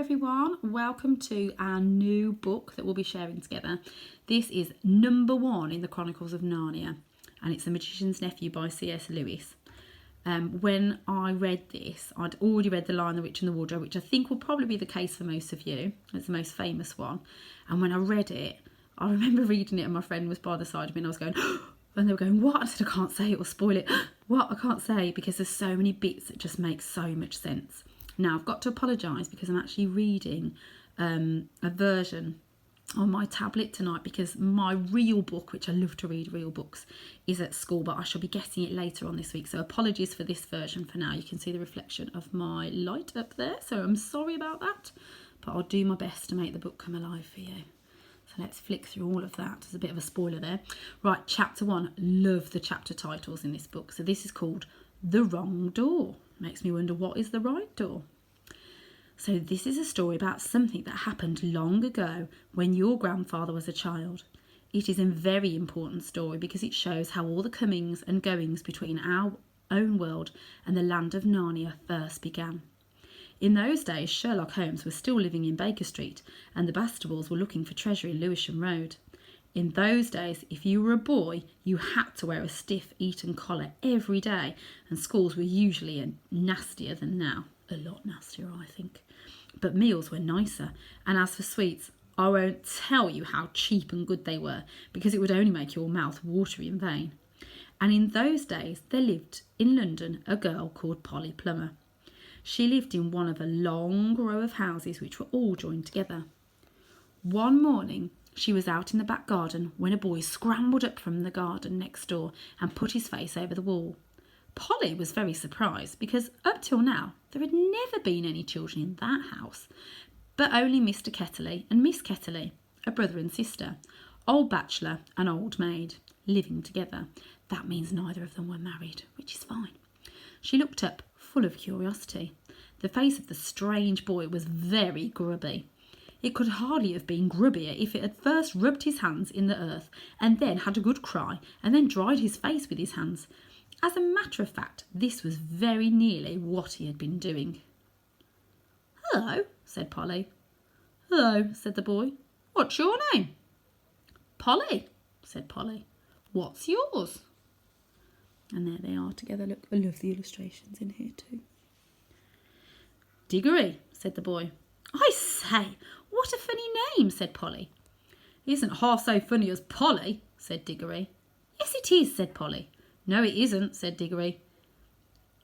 everyone, welcome to our new book that we'll be sharing together. This is number 1 in the Chronicles of Narnia, and it's The Magician's Nephew by C.S. Lewis. When I read this, I'd already read The Lion, the Witch and the Wardrobe, which I think will probably be the case for most of you. It's the most famous one. And when I read it, I remember reading it and my friend was by the side of me and I was going, and they were going, what? I said, I can't say it will spoil it. What? I can't say, because there's so many bits that just make so much sense. Now, I've got to apologise because I'm actually reading a version on my tablet tonight, because my real book, which I love to read real books, is at school, but I shall be getting it later on this week. So apologies for this version for now. You can see the reflection of my light up there, so I'm sorry about that, but I'll do my best to make the book come alive for you. So let's flick through all of that. There's a bit of a spoiler there. Right, chapter 1. Love the chapter titles in this book. So this is called The Wrong Door. Makes me wonder, what is the right door? So this is a story about something that happened long ago when your grandfather was a child. It is a very important story because it shows how all the comings and goings between our own world and the land of Narnia first began. In those days, Sherlock Holmes was still living in Baker Street and the Bastables were looking for treasure in Lewisham Road. In those days, if you were a boy, you had to wear a stiff Eton collar every day, and schools were usually nastier than now. A lot nastier, I think. But meals were nicer, and as for sweets, I won't tell you how cheap and good they were, because it would only make your mouth watery in vain. And in those days, there lived in London a girl called Polly Plummer. She lived in one of a long row of houses which were all joined together. One morning, she was out in the back garden when a boy scrambled up from the garden next door and put his face over the wall. Polly was very surprised because up till now there had never been any children in that house, but only Mr. Ketterley and Miss Ketterley, a brother and sister, old bachelor and old maid, living together. That means neither of them were married, which is fine. She looked up, full of curiosity. The face of the strange boy was very grubby. It could hardly have been grubbier if it had first rubbed his hands in the earth and then had a good cry and then dried his face with his hands. As a matter of fact, this was very nearly what he had been doing. "Hello," said Polly. "Hello," said the boy. "What's your name?" "Polly," said Polly. "What's yours?" And there they are together. Look, I love the illustrations in here too. "Diggory," said the boy. "I say, what a funny name," said Polly. "It isn't half so funny as Polly," said Diggory. "Yes, it is," said Polly. "No, it isn't," said Diggory.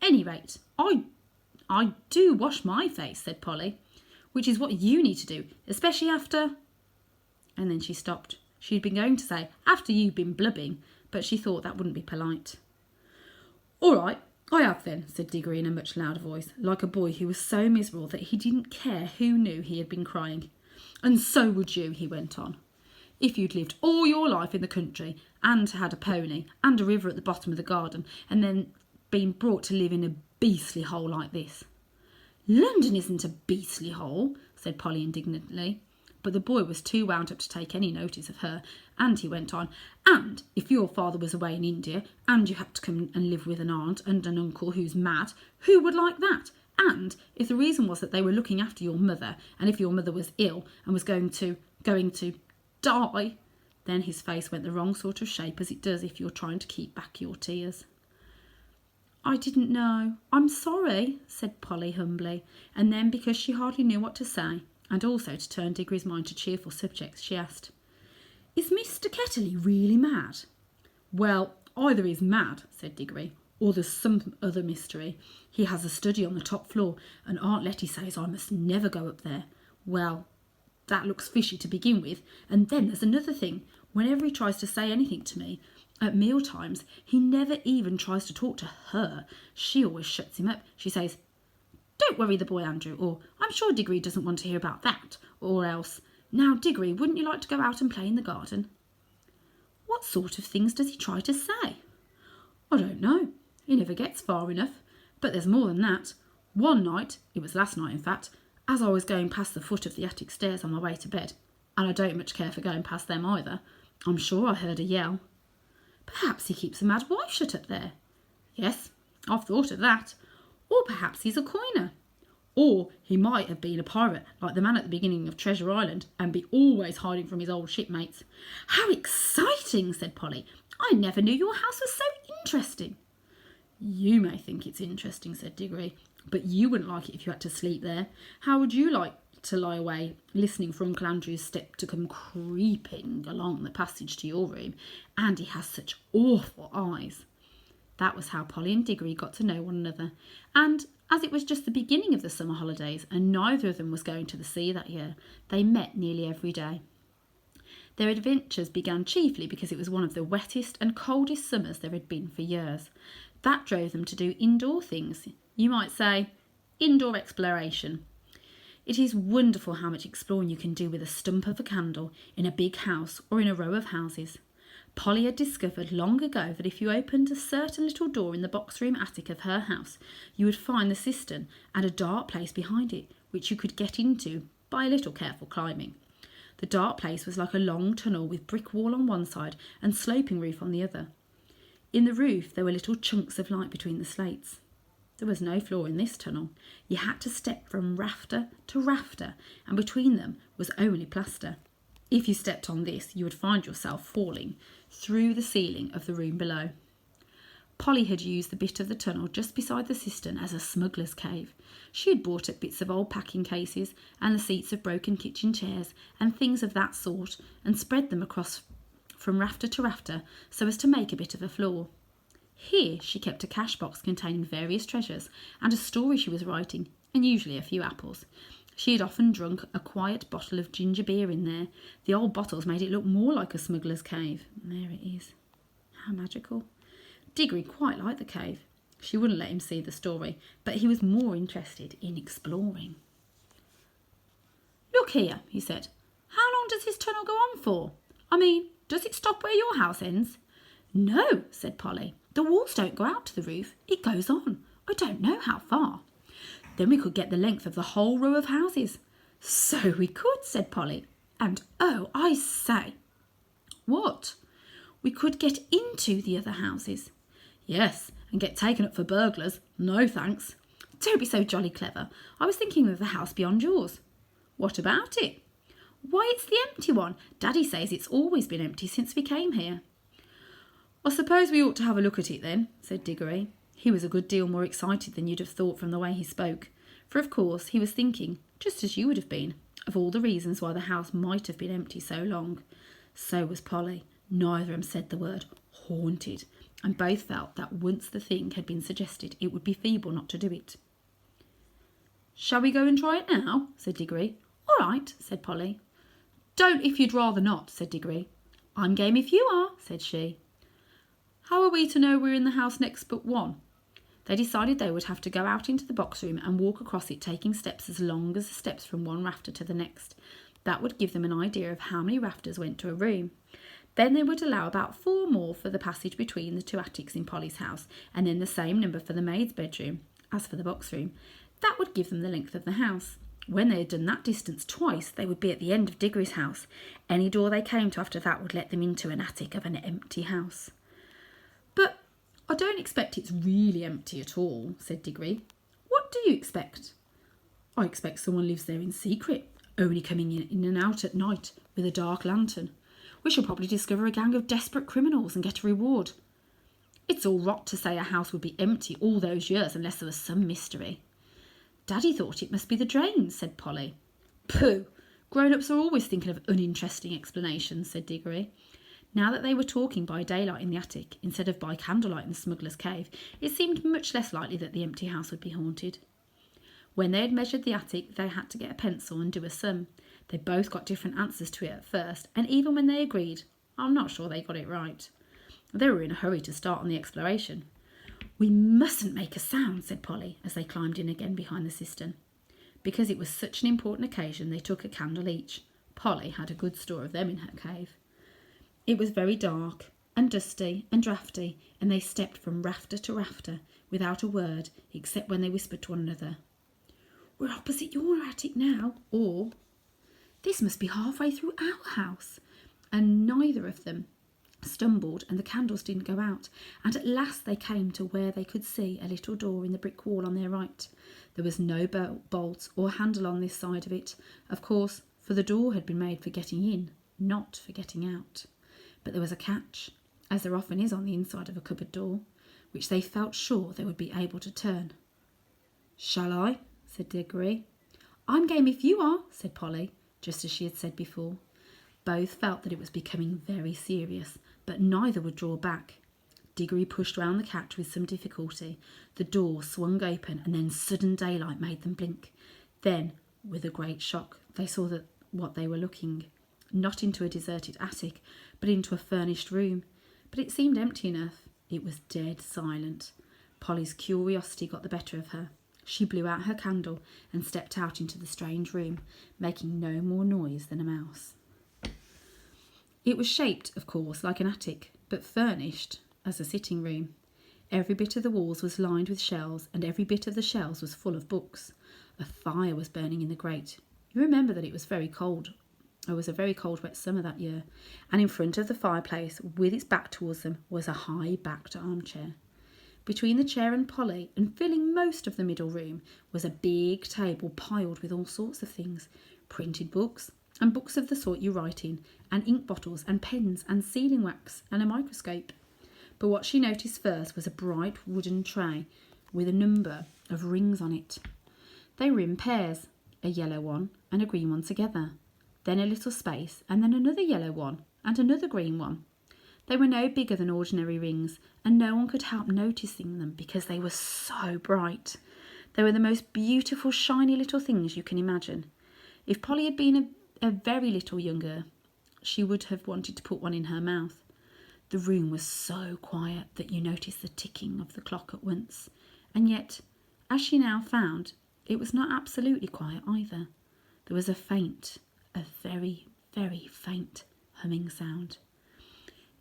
"Any rate, I do wash my face," said Polly, "which is what you need to do, especially after—" And then she stopped. She'd been going to say, "after you've been blubbing," but she thought that wouldn't be polite. "All right, I have then," said Diggory in a much louder voice, like a boy who was so miserable that he didn't care who knew he had been crying. "And so would you," he went on, "if you'd lived all your life in the country and had a pony and a river at the bottom of the garden and then been brought to live in a beastly hole like this." "London isn't a beastly hole," said Polly indignantly. But the boy was too wound up to take any notice of her, and he went on, "And if your father was away in India and you had to come and live with an aunt and an uncle who's mad, who would like that? And if the reason was that they were looking after your mother, and if your mother was ill and was going to die," then his face went the wrong sort of shape, as it does if you're trying to keep back your tears. "I didn't know. I'm sorry," said Polly humbly, and then, because she hardly knew what to say, and also to turn Diggory's mind to cheerful subjects, she asked, "Is Mr. Ketterley really mad?" "Well, either he's mad," said Diggory, "or there's some other mystery. He has a study on the top floor, and Aunt Letty says I must never go up there. Well, that looks fishy to begin with, and then there's another thing. Whenever he tries to say anything to me, at meal times, he never even tries to talk to her. She always shuts him up. She says, 'Don't worry the boy, Andrew,' or 'I'm sure Diggory doesn't want to hear about that,' or else, 'Now, Diggory, wouldn't you like to go out and play in the garden?'" "What sort of things does he try to say?" "I don't know. He never gets far enough. But there's more than that. One night, it was last night in fact, as I was going past the foot of the attic stairs on my way to bed, and I don't much care for going past them either, I'm sure I heard a yell. 'Perhaps he keeps a mad wife shut up there.' 'Yes, I've thought of that. Or perhaps he's a coiner. Or he might have been a pirate, like the man at the beginning of Treasure Island, and be always hiding from his old shipmates. How exciting, said Polly. I never knew your house was so interesting. You may think it's interesting, said Diggory, but you wouldn't like it if you had to sleep there. How would you like to lie away, listening for Uncle Andrew's step to come creeping along the passage to your room? And he has such awful eyes. That was how Polly and Diggory got to know one another, and as it was just the beginning of the summer holidays and neither of them was going to the sea that year, they met nearly every day. Their adventures began chiefly because it was one of the wettest and coldest summers there had been for years. That drove them to do indoor things, you might say, indoor exploration. It is wonderful how much exploring you can do with a stump of a candle in a big house or in a row of houses. Polly had discovered long ago that if you opened a certain little door in the box room attic of her house, you would find the cistern and a dark place behind it, which you could get into by a little careful climbing. The dark place was like a long tunnel with brick wall on one side and sloping roof on the other. In the roof there were little chunks of light between the slates. There was no floor in this tunnel. You had to step from rafter to rafter, and between them was only plaster. If you stepped on this, you would find yourself falling through the ceiling of the room below. Polly had used the bit of the tunnel just beside the cistern as a smuggler's cave. She had brought up bits of old packing cases and the seats of broken kitchen chairs and things of that sort and spread them across from rafter to rafter so as to make a bit of a floor. Here she kept a cash box containing various treasures and a story she was writing, and usually a few apples. She had often drunk a quiet bottle of ginger beer in there. The old bottles made it look more like a smuggler's cave. There it is. How magical. Diggory quite liked the cave. She wouldn't let him see the story, but he was more interested in exploring. Look here, he said. How long does this tunnel go on for? I mean, does it stop where your house ends? No, said Polly. The walls don't go out to the roof. It goes on. I don't know how far. Then we could get the length of the whole row of houses. So we could, said Polly. And oh, I say. What? We could get into the other houses. Yes, and get taken up for burglars. No thanks. Don't be so jolly clever. I was thinking of the house beyond yours. What about it? Why, it's the empty one. Daddy says it's always been empty since we came here. I suppose we ought to have a look at it then, said Diggory. He was a good deal more excited than you'd have thought from the way he spoke, for of course he was thinking, just as you would have been, of all the reasons why the house might have been empty so long. So was Polly. Neither of them said the word haunted, and both felt that once the thing had been suggested, it would be feeble not to do it. Shall we go and try it now? Said Diggory. All right, said Polly. Don't if you'd rather not, said Diggory. I'm game if you are, said she. How are we to know we're in the house next but one? They decided they would have to go out into the box room and walk across it, taking steps as long as the steps from one rafter to the next. That would give them an idea of how many rafters went to a room. Then they would allow about 4 more for the passage between the 2 attics in Polly's house, and then the same number for the maid's bedroom. As for the box room, that would give them the length of the house. When they had done that distance twice, they would be at the end of Diggory's house. Any door they came to after that would let them into an attic of an empty house. But I don't expect it's really empty at all, said Diggory. What do you expect? I expect someone lives there in secret, only coming in and out at night with a dark lantern. We shall probably discover a gang of desperate criminals and get a reward. It's all rot to say a house would be empty all those years unless there was some mystery. Daddy thought it must be the drains, said Polly. Pooh! Grown-ups are always thinking of uninteresting explanations, said Diggory. Now that they were talking by daylight in the attic, instead of by candlelight in the smuggler's cave, it seemed much less likely that the empty house would be haunted. When they had measured the attic, they had to get a pencil and do a sum. They both got different answers to it at first, and even when they agreed, I'm not sure they got it right. They were in a hurry to start on the exploration. We mustn't make a sound, said Polly, as they climbed in again behind the cistern. Because it was such an important occasion, they took a candle each. Polly had a good store of them in her cave. It was very dark and dusty and draughty, and they stepped from rafter to rafter without a word, except when they whispered to one another. We're opposite your attic now, or this must be halfway through our house. And neither of them stumbled and the candles didn't go out, and at last they came to where they could see a little door in the brick wall on their right. There was no bolt or handle on this side of it, of course, for the door had been made for getting in, not for getting out. But there was a catch, as there often is on the inside of a cupboard door, which they felt sure they would be able to turn. "Shall I?" said Diggory. "I'm game if you are," said Polly, just as she had said before. Both felt that it was becoming very serious, but neither would draw back. Diggory pushed round the catch with some difficulty. The door swung open, and then sudden daylight made them blink. Then, with a great shock, they saw that what they were looking, not into a deserted attic, but into a furnished room. But it seemed empty enough. It was dead silent. Polly's curiosity got the better of her. She blew out her candle and stepped out into the strange room, making no more noise than a mouse. It was shaped, of course, like an attic, but furnished as a sitting room. Every bit of the walls was lined with shelves, and every bit of the shelves was full of books. A fire was burning in the grate. You remember that it was very cold. It was a very cold, wet summer that year, and in front of the fireplace, with its back towards them, was a high-backed armchair. Between the chair and Polly, and filling most of the middle room, was a big table piled with all sorts of things, printed books, and books of the sort you write in, and ink bottles, and pens, and sealing wax, and a microscope. But what she noticed first was a bright wooden tray with a number of rings on it. They were in pairs, a yellow one and a green one together, then a little space, and then another yellow one and another green one. They were no bigger than ordinary rings, and no one could help noticing them because they were so bright. They were the most beautiful, shiny little things you can imagine. If Polly had been a very little younger, she would have wanted to put one in her mouth. The room was so quiet that you noticed the ticking of the clock at once, and yet, as she now found, it was not absolutely quiet either. There was a very, very faint humming sound.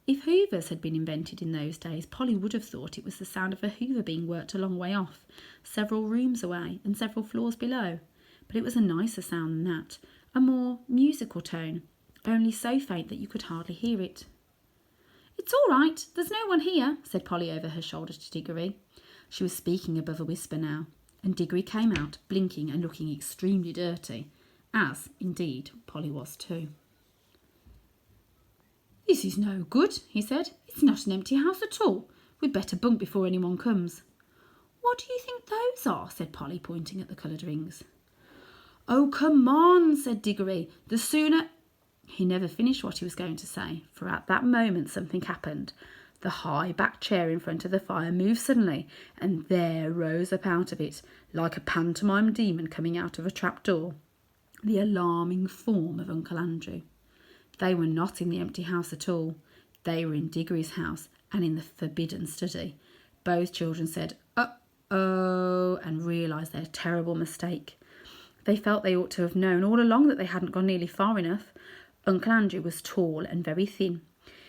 If hoovers had been invented in those days, Polly would have thought it was the sound of a hoover being worked a long way off, several rooms away and several floors below. But it was a nicer sound than that, a more musical tone, only so faint that you could hardly hear it. "It's all right, there's no one here," said Polly over her shoulder to Diggory. She was speaking above a whisper now, and Diggory came out, blinking and looking extremely dirty, as, indeed, Polly was too. "This is no good," he said. "It's not an empty house at all. We'd better bunk before anyone comes." "What do you think those are?" said Polly, pointing at the coloured rings. "Oh, come on," said Diggory. "The sooner—" He never finished what he was going to say, for at that moment something happened. The high-backed chair in front of the fire moved suddenly, and there rose up out of it, like a pantomime demon coming out of a trapdoor, the alarming form of Uncle Andrew. They were not in the empty house at all. They were in Diggory's house and in the forbidden study. Both children said, "Uh-oh," and realised their terrible mistake. They felt they ought to have known all along that they hadn't gone nearly far enough. Uncle Andrew was tall and very thin.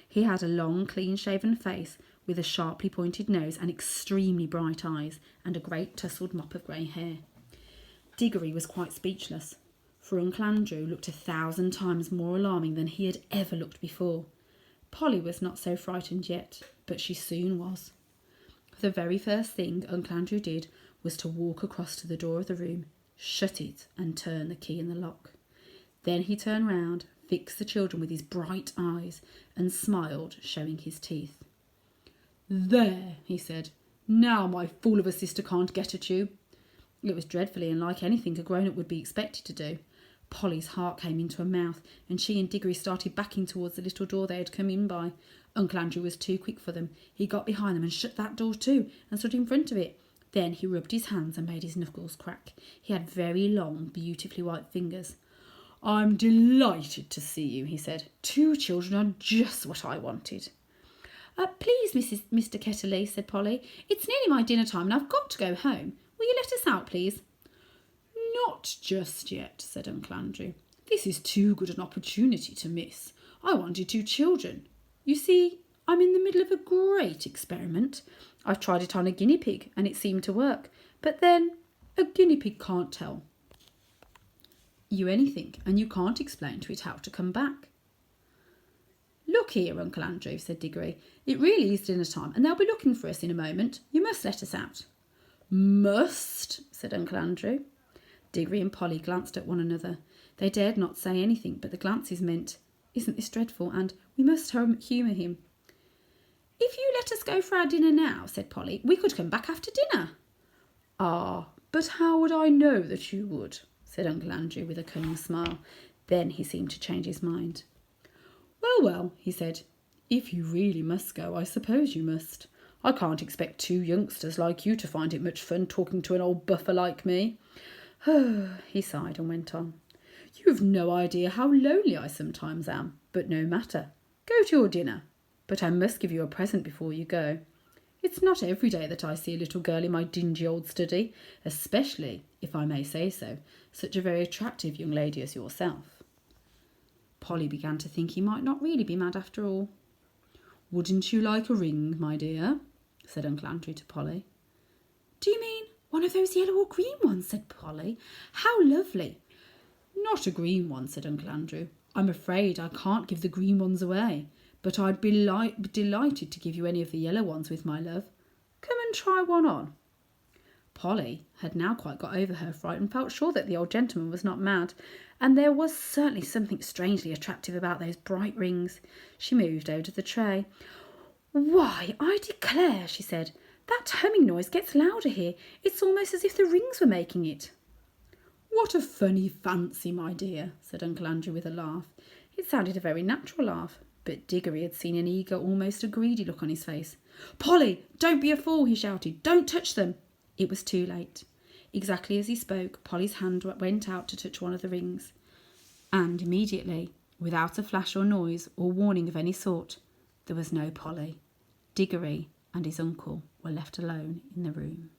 He had a long, clean-shaven face with a sharply pointed nose and extremely bright eyes and a great tousled mop of grey hair. Diggory was quite speechless, for Uncle Andrew looked 1,000 times more alarming than he had ever looked before. Polly was not so frightened yet, but she soon was. The very first thing Uncle Andrew did was to walk across to the door of the room, shut it and turn the key in the lock. Then he turned round, fixed the children with his bright eyes and smiled, showing his teeth. "There," he said, "now my fool of a sister can't get at you." It was dreadfully unlike anything a grown-up would be expected to do. Polly's heart came into her mouth, and she and Diggory started backing towards the little door they had come in by. Uncle Andrew was too quick for them. He got behind them and shut that door too, and stood in front of it. Then he rubbed his hands and made his knuckles crack. He had very long, beautifully white fingers. "I'm delighted to see you," he said. "Two children are just what I wanted." "Please, Mr. Ketterley," said Polly, "it's nearly my dinner time and I've got to go home. Will you let us out, please?" "Not just yet," said Uncle Andrew. "This is too good an opportunity to miss. I wanted two children. You see, I'm in the middle of a great experiment. I've tried it on a guinea pig and it seemed to work. But then, a guinea pig can't tell you anything and you can't explain to it how to come back. Look, Look here, Uncle Andrew, said Diggory. It really is dinner time, and they'll be looking for us in a moment. You must let us out. Must, said Uncle Andrew. Diggory and Polly glanced at one another. They dared not say anything, but the glances meant, isn't this dreadful, and we must humour him. If you let us go for our dinner now, said Polly, we could come back after dinner. Ah, but how would I know that you would, said Uncle Andrew with a cunning smile. Then he seemed to change his mind. Well, he said, if you really must go, I suppose you must. I can't expect two youngsters like you to find it much fun talking to an old buffer like me. He sighed and went on. You've no idea how lonely I sometimes am, but no matter. Go to your dinner. But I must give you a present before you go. It's not every day that I see a little girl in my dingy old study, especially, if I may say so, such a very attractive young lady as yourself. Polly began to think he might not really be mad after all. Wouldn't you like a ring, my dear? Said Uncle Andrew to Polly. Do you mean one of those yellow or green ones? Said Polly. How lovely. Not a green one, said Uncle Andrew. I'm afraid I can't give the green ones away, but I'd be delighted to give you any of the yellow ones with my love. Come and try one on. Polly had now quite got over her fright and felt sure that the old gentleman was not mad, and there was certainly something strangely attractive about those bright rings. She moved over to the tray. Why, I declare, she said, that humming noise gets louder here. It's almost as if the rings were making it. What a funny fancy, my dear, said Uncle Andrew with a laugh. It sounded a very natural laugh, but Diggory had seen an eager, almost a greedy look on his face. Polly, don't be a fool, he shouted. Don't touch them. It was too late. Exactly as he spoke, Polly's hand went out to touch one of the rings, and immediately, without a flash or noise or warning of any sort, there was no Polly. Diggory and his uncle were left alone in the room.